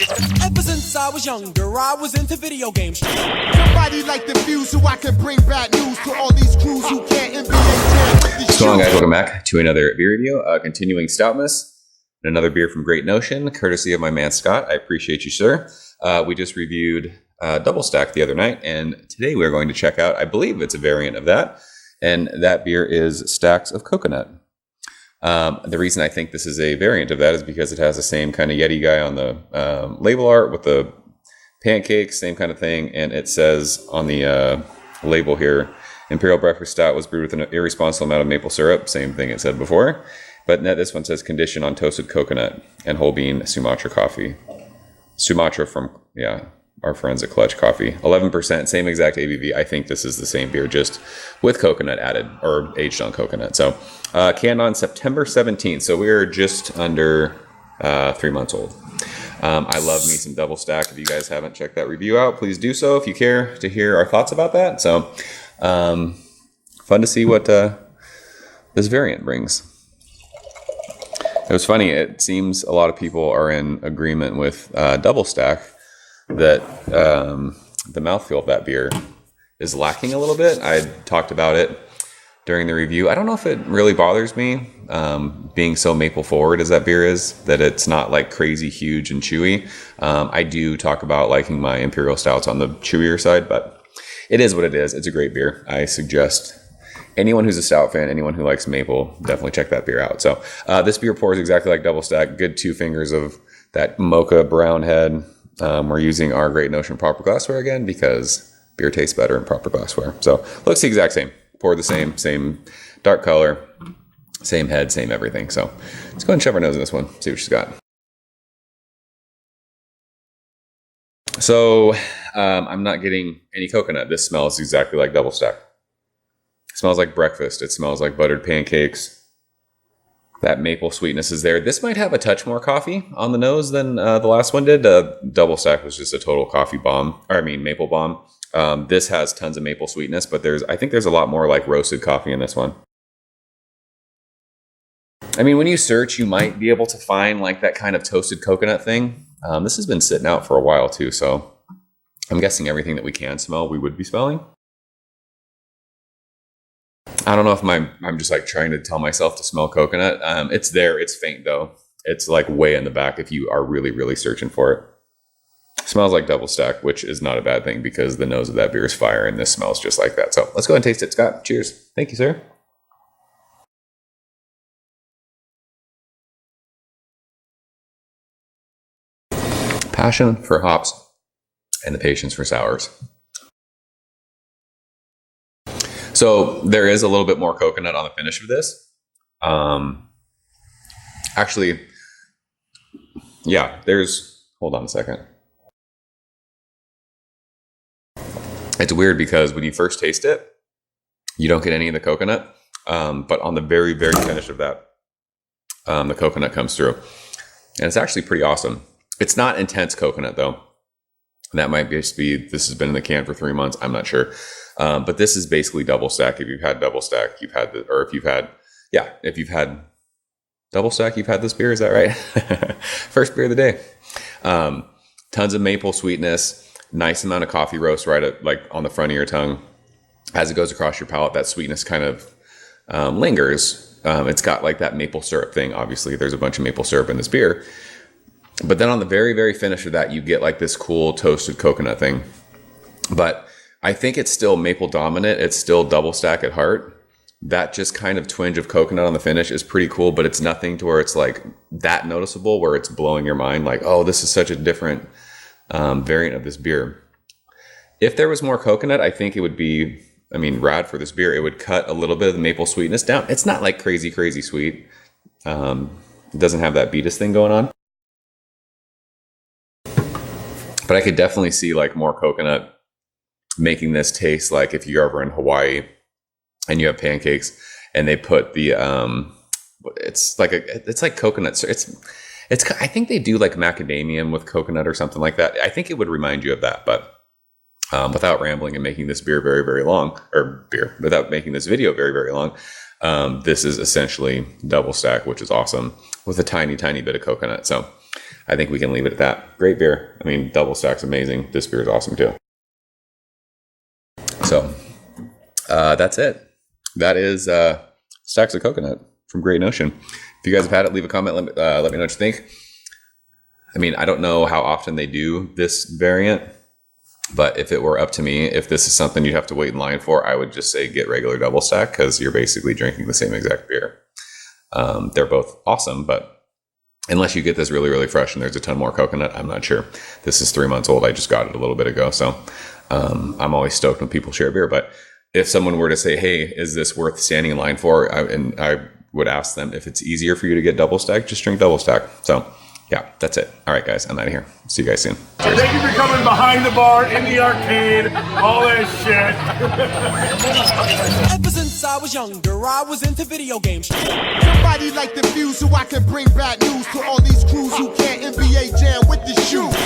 Ever since I was younger, I was into video games. Somebody like the Fuse so I can bring bad news to all these crews who can't NBA jam with the What's going on, guys? Welcome back to another beer review. Continuing stoutness and another beer from Great Notion, courtesy of my man Scott. I appreciate you, sir. We just reviewed Double Stack the other night, and today we're going to check out, I believe it's a variant of that, and that beer is Stacks of Coconut. The reason I think this is a variant of that is because it has the same kind of Yeti guy on the label art with the pancakes, same kind of thing, and it says on the label here, Imperial Breakfast Stout was brewed with an irresponsible amount of maple syrup, same thing it said before, but this one says conditioned on toasted coconut and whole bean Sumatra coffee. Sumatra from, our friends at Clutch Coffee. 11%, same exact ABV. I think this is the same beer, just with coconut added, or aged on coconut. So, canned on September 17th. So we're just under 3 months old. I love me some Double Stack. If you guys haven't checked that review out, please do so if you care to hear our thoughts about that. So, fun to see what this variant brings. It was funny. It seems a lot of people are in agreement with Double Stack that the mouthfeel of that beer is lacking a little bit. I talked about it during the review. I don't know if it really bothers me being so maple forward as that beer is, that it's not like crazy huge and chewy. I do talk about liking my Imperial Stouts on the chewier side, but it is what it is. It's a great beer. I suggest anyone who's a stout fan, anyone who likes maple, definitely check that beer out. So this beer pours exactly like Double Stack. Good 2 fingers of that mocha brown head. We're using our Great Notion proper glassware again because beer tastes better in proper glassware. So looks the exact same. Pour the same dark color, same head, same everything. So let's go ahead and shove our nose in this one, see what she's got. So I'm not getting any coconut. This smells exactly like Double Stack. It smells like breakfast. It smells like buttered pancakes. That maple sweetness is there. This might have a touch more coffee on the nose than the last one did. Double Stack was just a total coffee bomb, maple bomb. This has tons of maple sweetness, but I think there's a lot more like roasted coffee in this one. I mean, when you search, you might be able to find like that kind of toasted coconut thing. This has been sitting out for a while too, so I'm guessing everything that we can smell, we would be smelling. I don't know if I'm just like trying to tell myself to smell coconut. It's there. It's faint though. It's like way in the back if you are really, really searching for it. Smells like Double Stack, which is not a bad thing because the nose of that beer is fire and this smells just like that. So let's go ahead and taste it, Scott. Cheers. Thank you, sir. Passion for hops and the patience for sours. So there is a little bit more coconut on the finish of this. Actually, hold on a second. It's weird because when you first taste it, you don't get any of the coconut. But on the very, very finish of that, the coconut comes through. And it's actually pretty awesome. It's not intense coconut though. That might just be, this has been in the can for 3 months. I'm not sure. But this is basically Double Stack. If you've had Double Stack, if you've had Double Stack, you've had this beer. Is that right? First beer of the day. Tons of maple sweetness, nice amount of coffee roast right at, like on the front of your tongue. As it goes across your palate, that sweetness kind of lingers. It's got like that maple syrup thing. Obviously, there's a bunch of maple syrup in this beer. But then on the very, very finish of that, you get like this cool toasted coconut thing. But I think it's still maple dominant. It's still Double Stack at heart. That just kind of twinge of coconut on the finish is pretty cool, but it's nothing to where it's like that noticeable where it's blowing your mind. Like, oh, this is such a different variant of this beer. If there was more coconut, I think it would be, rad for this beer. It would cut a little bit of the maple sweetness down. It's not like crazy, crazy sweet. It doesn't have that Beatus thing going on. But I could definitely see like more coconut making this taste like if you're over in Hawaii and you have pancakes and they put the it's like coconut. It's I think they do like macadamia with coconut or something like that. I think it would remind you of that, but without rambling and making this beer very, very long, without making this video very, very long, this is essentially Double Stack, which is awesome, with a tiny, tiny bit of coconut. So I think we can leave it at that. Great beer. I mean, double stack's amazing. This beer is awesome too. So that's it. That is Stacks of Coconut from Great Notion. If you guys have had it, leave a comment. Let me know what you think. I mean, I don't know how often they do this variant, but if it were up to me, if this is something you'd have to wait in line for, I would just say get regular double stack because you're basically drinking the same exact beer. They're both awesome, but unless you get this really, really fresh and there's a ton more coconut, I'm not sure. This is 3 months old. I just got it a little bit ago. So I'm always stoked when people share beer. But if someone were to say, hey, is this worth standing in line for? And I would ask them if it's easier for you to get double stack, just drink double stack. So yeah, that's it. All right, guys, I'm out of here. See you guys soon. Cheers. Thank you for coming behind the bar, in the arcade, all that shit. Ever since I was younger, I was into video games. Somebody like the view so I can bring bad news to all these crews who can't NBA jam